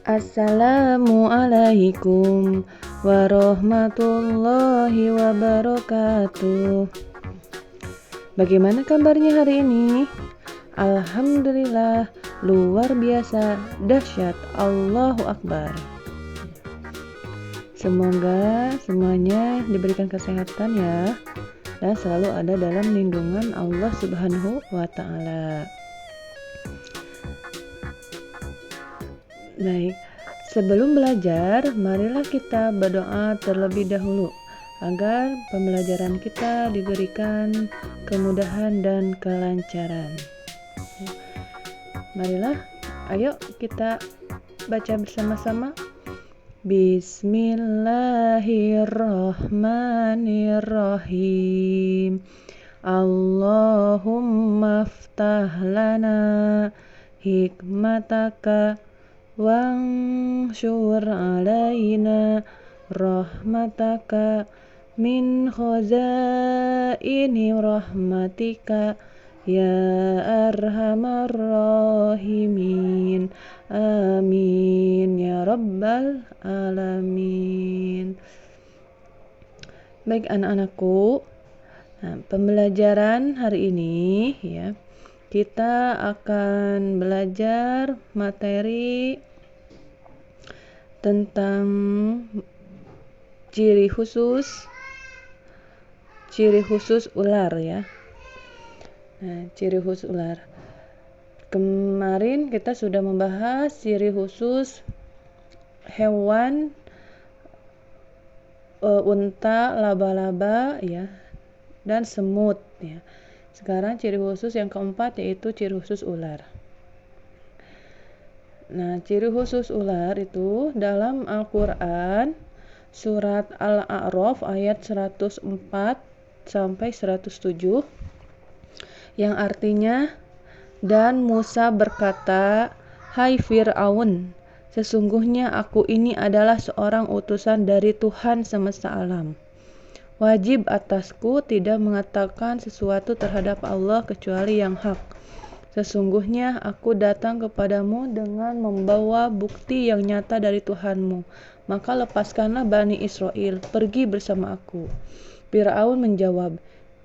Assalamualaikum warahmatullahi wabarakatuh. Bagaimana kabarnya hari ini? Alhamdulillah, luar biasa, dahsyat, Allahu Akbar. Semoga semuanya diberikan kesehatan ya, dan selalu ada dalam lindungan Allah Subhanahu wa Ta'ala. Baik, sebelum belajar, marilah kita berdoa terlebih dahulu agar pembelajaran kita diberikan kemudahan dan kelancaran. Marilah, ayo kita baca bersama-sama. Bismillahirrahmanirrahim. Allahumma aftah lana hikmataka wanshur alaina rahmataka min khazaini rahmatika ya arhamar rahimin. Amin ya rabbal alamin. Baik anak-anakku, pembelajaran hari ini ya, kita akan belajar materi tentang ciri khusus ular ya. Ciri khusus ular. Kemarin kita sudah membahas ciri khusus hewan unta, laba-laba ya, dan semut ya. Sekarang ciri khusus yang keempat yaitu ciri khusus ular. Ciri khusus ular itu dalam Al-Quran surat Al-A'raf ayat 104 sampai 107 yang artinya, dan Musa berkata, "Hai Fir'aun, sesungguhnya aku ini adalah seorang utusan dari Tuhan semesta alam. Wajib atasku tidak mengatakan sesuatu terhadap Allah kecuali yang hak. Sesungguhnya aku datang kepadamu dengan membawa bukti yang nyata dari Tuhanmu. Maka lepaskanlah Bani Israel, pergi bersama aku." Fir'aun menjawab,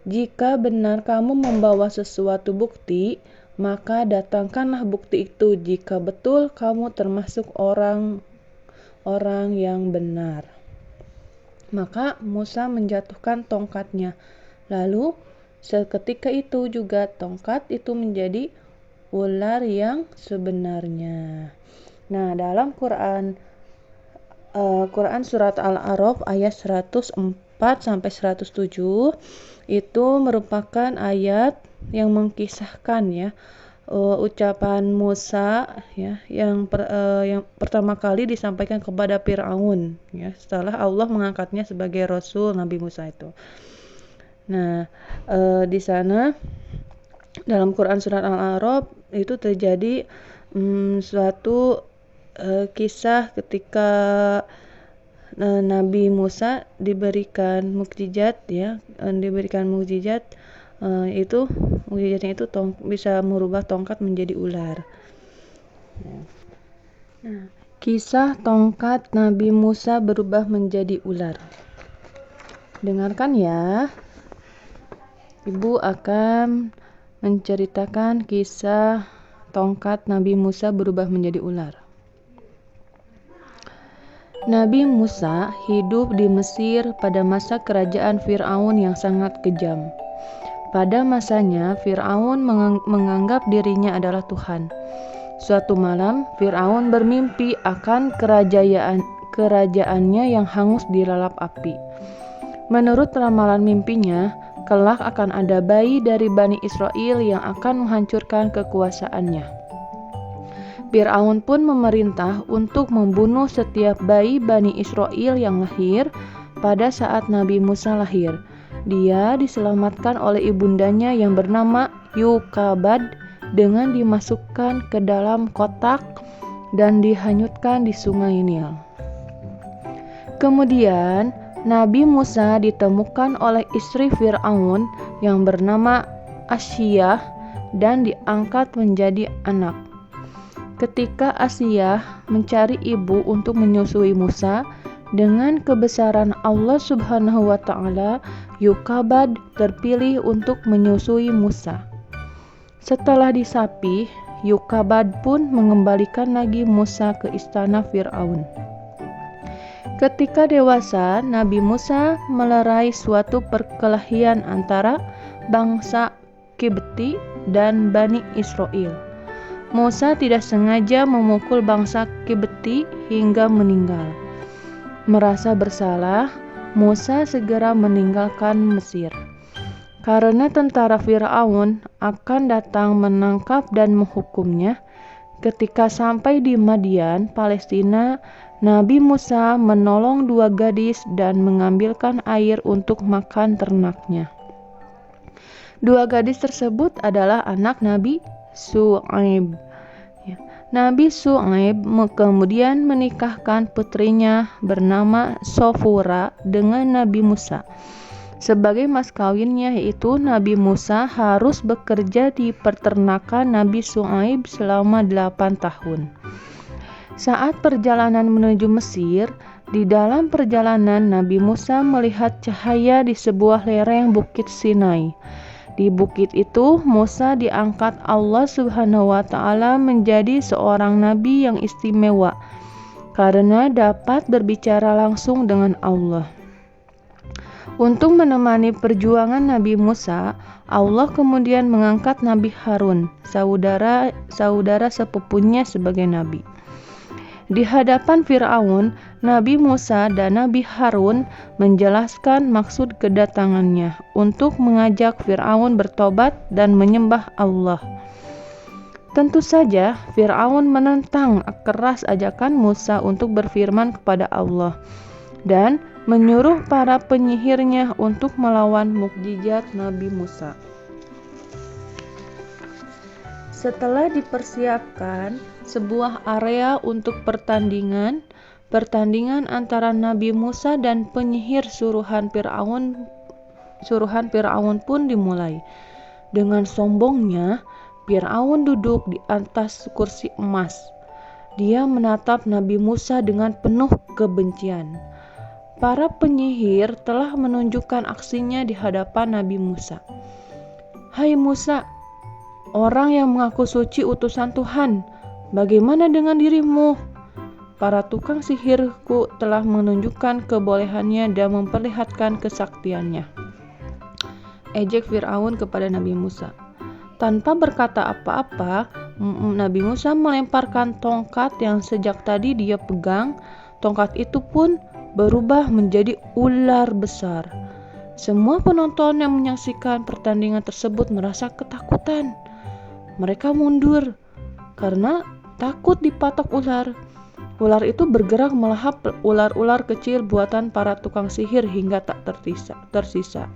"Jika benar kamu membawa sesuatu bukti, maka datangkanlah bukti itu jika betul kamu termasuk orang yang benar." Maka Musa menjatuhkan tongkatnya. Lalu seketika itu juga tongkat itu menjadi ular yang sebenarnya. Dalam Quran surat Al-A'raf ayat 104 sampai 107 itu merupakan ayat yang mengkisahkan ya ucapan Musa ya yang pertama kali disampaikan kepada Fir'aun ya setelah Allah mengangkatnya sebagai Rasul Nabi Musa itu. Di sana dalam Quran surat Al-A'raf itu terjadi suatu kisah ketika Nabi Musa diberikan mukjizat ya, itu mukjizatnya itu bisa merubah tongkat menjadi ular. Kisah tongkat Nabi Musa berubah menjadi ular. Dengarkan ya. Ibu akan menceritakan kisah tongkat Nabi Musa berubah menjadi ular. Nabi Musa hidup di Mesir pada masa kerajaan Fir'aun yang sangat kejam. Pada masanya, Fir'aun menganggap dirinya adalah Tuhan. Suatu malam, Fir'aun bermimpi akan kerajaannya yang hangus dilalap api. Menurut ramalan mimpinya, kelak akan ada bayi dari Bani Israel yang akan menghancurkan kekuasaannya. Fir'aun pun memerintah untuk membunuh setiap bayi Bani Israel yang lahir pada saat Nabi Musa lahir. Dia diselamatkan oleh ibundanya yang bernama Yukabad dengan dimasukkan ke dalam kotak dan dihanyutkan di sungai Nil. Kemudian Nabi Musa ditemukan oleh istri Fir'aun yang bernama Asyiyah dan diangkat menjadi anak. Ketika Asiyah mencari ibu untuk menyusui Musa, dengan kebesaran Allah Subhanahu wa Ta'ala, Yukabad terpilih untuk menyusui Musa. Setelah disapih, Yukabad pun mengembalikan lagi Musa ke istana Fir'aun. Ketika dewasa, Nabi Musa melerai suatu perkelahian antara bangsa Kibti dan Bani Israel. Musa tidak sengaja memukul bangsa Kibti hingga meninggal. Merasa bersalah, Musa segera meninggalkan Mesir. Karena tentara Fir'aun akan datang menangkap dan menghukumnya, ketika sampai di Madian, Palestina, Nabi Musa menolong 2 gadis dan mengambilkan air untuk makan ternaknya. 2 gadis tersebut adalah anak Nabi Syu'aib. Nabi Syu'aib kemudian menikahkan putrinya bernama Shofura dengan Nabi Musa. Sebagai mas kawinnya, yaitu Nabi Musa harus bekerja di peternakan Nabi Syu'aib selama 8 tahun. Saat perjalanan menuju Mesir, di dalam perjalanan Nabi Musa melihat cahaya di sebuah lereng Bukit Sinai. Di bukit itu, Musa diangkat Allah Subhanahu wa Ta'ala menjadi seorang nabi yang istimewa karena dapat berbicara langsung dengan Allah. Untuk menemani perjuangan Nabi Musa, Allah kemudian mengangkat Nabi Harun, saudara sepupunya, sebagai nabi. Di hadapan Fir'aun, Nabi Musa dan Nabi Harun menjelaskan maksud kedatangannya untuk mengajak Fir'aun bertobat dan menyembah Allah. Tentu saja Fir'aun menentang keras ajakan Musa untuk berfirman kepada Allah dan menyuruh para penyihirnya untuk melawan mukjizat Nabi Musa. Setelah dipersiapkan sebuah area untuk pertandingan antara Nabi Musa dan penyihir suruhan Fir'aun pun dimulai. Dengan sombongnya, Fir'aun duduk di atas kursi emas. Dia menatap Nabi Musa dengan penuh kebencian. Para penyihir telah menunjukkan aksinya di hadapan Nabi Musa. "Hai Musa, orang yang mengaku suci utusan Tuhan, bagaimana dengan dirimu? Para tukang sihirku telah menunjukkan kebolehannya dan memperlihatkan kesaktiannya," ejek Fir'aun kepada Nabi Musa. Tanpa berkata apa-apa, Nabi Musa melemparkan tongkat yang sejak tadi dia pegang. Tongkat itu pun berubah menjadi ular besar. Semua penonton yang menyaksikan pertandingan tersebut merasa ketakutan. Mereka mundur karena takut dipatok ular. Ular itu bergerak melahap ular-ular kecil buatan para tukang sihir hingga tak tersisa.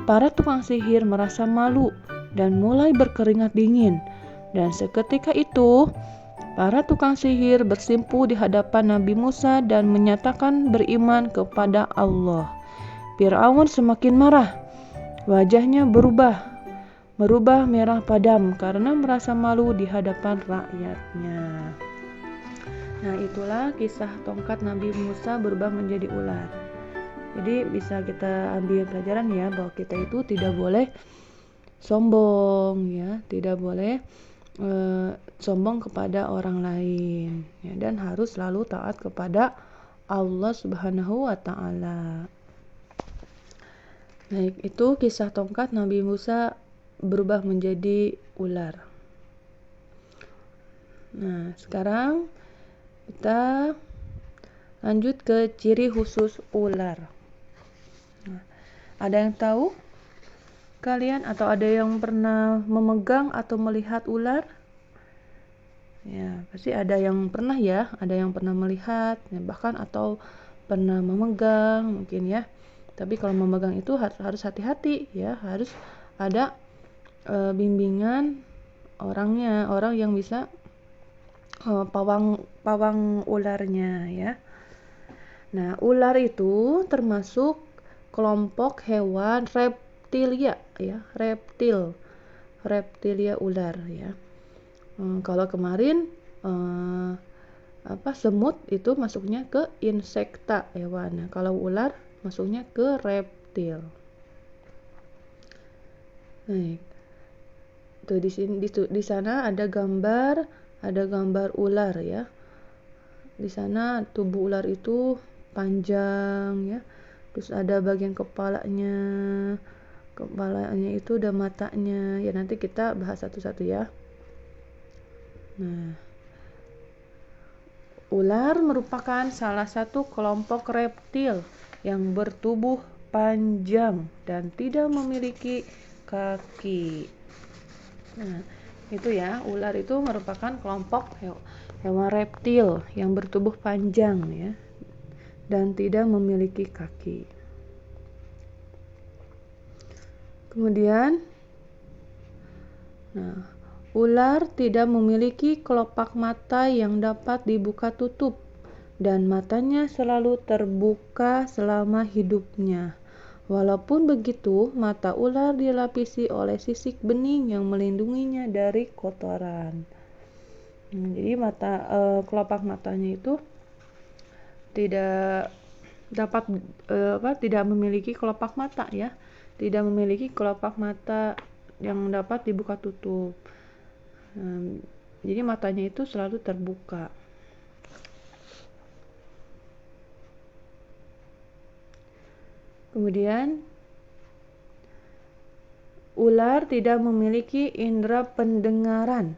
Para tukang sihir merasa malu dan mulai berkeringat dingin. Dan seketika itu, para tukang sihir bersimpuh di hadapan Nabi Musa dan menyatakan beriman kepada Allah. Fir'aun semakin marah. Wajahnya berubah merah padam karena merasa malu di hadapan rakyatnya. Nah, itulah kisah tongkat Nabi Musa berubah menjadi ular. Jadi bisa kita ambil pelajaran ya, bahwa kita itu tidak boleh sombong ya, tidak boleh sombong kepada orang lain ya, dan harus selalu taat kepada Allah Subhanahu wa Ta'ala. Baik, itu kisah tongkat Nabi Musa berubah menjadi ular. Nah, sekarang kita lanjut ke ciri khusus ular. Nah, ada yang tahu kalian, atau ada yang pernah memegang atau melihat ular? Ya, pasti ada yang pernah ya, ada yang pernah melihat ya, bahkan atau pernah memegang mungkin ya. Tapi kalau memegang itu harus hati-hati ya, harus ada bimbingan orang yang bisa pawang ularnya ya. Nah, ular itu termasuk kelompok hewan reptilia ya, reptilia ular ya. Kalau kemarin semut itu masuknya ke insekta hewan. Nah, kalau ular masuknya ke reptil. Baik. Tuh di sana ada gambar ular ya. Di sana tubuh ular itu panjang ya. Terus ada bagian kepalanya itu ada matanya. Ya nanti kita bahas satu-satu ya. Nah, ular merupakan salah satu kelompok reptil yang bertubuh panjang dan tidak memiliki kaki. Nah, itu ya, ular itu merupakan kelompok hewan reptil yang bertubuh panjang ya dan tidak memiliki kaki. Kemudian, ular tidak memiliki kelopak mata yang dapat dibuka tutup dan matanya selalu terbuka selama hidupnya. Walaupun begitu, mata ular dilapisi oleh sisik bening yang melindunginya dari kotoran. Jadi kelopak matanya itu tidak dapat tidak memiliki kelopak mata ya. Tidak memiliki kelopak mata yang dapat dibuka tutup. Jadi matanya itu selalu terbuka. Kemudian ular tidak memiliki indera pendengaran.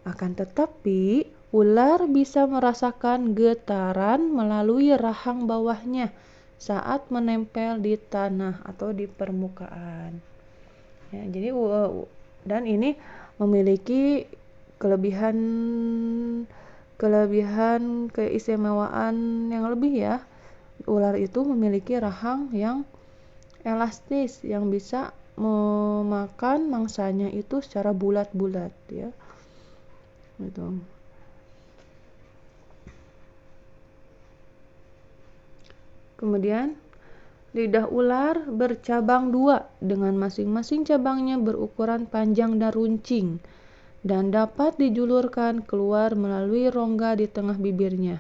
Akan tetapi ular bisa merasakan getaran melalui rahang bawahnya saat menempel di tanah atau di permukaan. Ya, jadi dan ini memiliki keistimewaan yang lebih ya. Ular itu memiliki rahang yang elastis yang bisa memakan mangsanya itu secara bulat-bulat ya. Gitu. Kemudian lidah ular bercabang dua dengan masing-masing cabangnya berukuran panjang dan runcing dan dapat dijulurkan keluar melalui rongga di tengah bibirnya.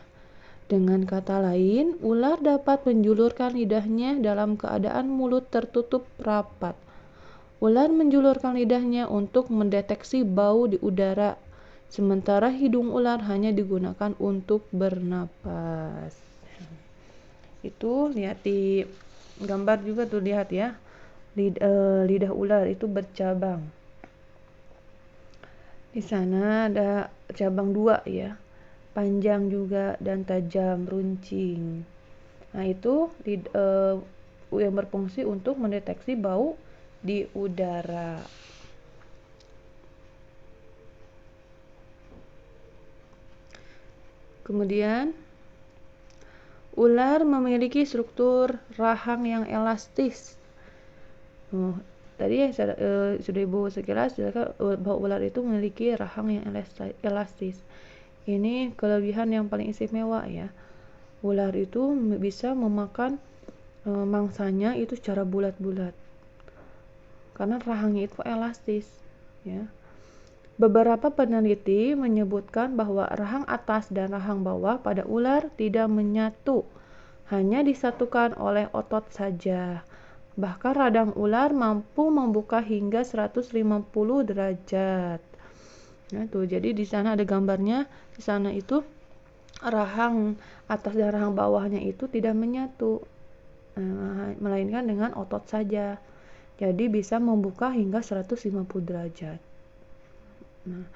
Dengan kata lain, ular dapat menjulurkan lidahnya dalam keadaan mulut tertutup rapat. Ular menjulurkan lidahnya untuk mendeteksi bau di udara, sementara hidung ular hanya digunakan untuk bernapas. Itu lihat di gambar juga tuh, lihat ya, lidah ular itu bercabang. Di sana ada cabang dua ya, panjang juga dan tajam, runcing. Nah itu yang berfungsi untuk mendeteksi bau di udara. Kemudian ular memiliki struktur rahang yang elastis. Tadi sudah Ibu sekilas bahwa ular itu memiliki rahang yang elastis. Ini kelebihan yang paling istimewa ya. Ular itu bisa memakan mangsanya itu secara bulat-bulat karena rahangnya itu elastis ya. Beberapa peneliti menyebutkan bahwa rahang atas dan rahang bawah pada ular tidak menyatu, hanya disatukan oleh otot saja. Bahkan radang ular mampu membuka hingga 150 derajat. Nah, tuh, jadi di sana ada gambarnya. Di sana itu rahang atas dan rahang bawahnya itu tidak menyatu, melainkan dengan otot saja. Jadi bisa membuka hingga 150 derajat. Nah,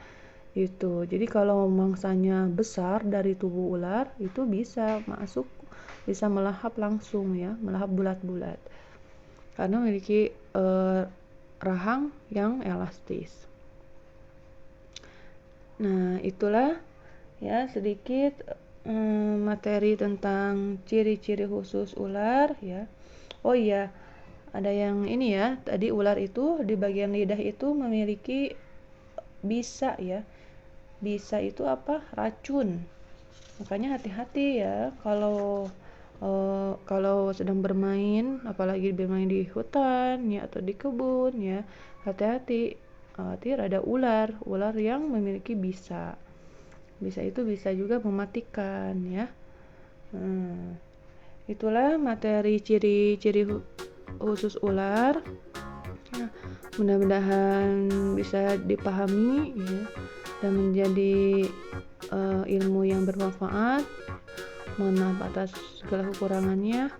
itu. Jadi kalau mangsanya besar dari tubuh ular itu bisa melahap langsung ya, melahap bulat-bulat. Karena memiliki rahang yang elastis. Nah, itulah ya sedikit materi tentang ciri-ciri khusus ular ya. Oh iya, ada yang ini ya, tadi ular itu di bagian lidah itu memiliki bisa ya. Bisa itu apa? Racun. Makanya hati-hati ya kalau sedang bermain, apalagi bermain di hutan ya atau di kebun ya. Hati-hati. Khawatir ada ular yang memiliki bisa. bisa juga mematikan ya. Itulah materi ciri-ciri khusus ular. Nah, mudah-mudahan bisa dipahami ya, dan menjadi ilmu yang bermanfaat. Mohon maaf atas segala kekurangannya.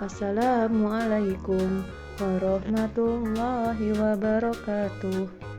Wassalamualaikum warahmatullahi wabarakatuh.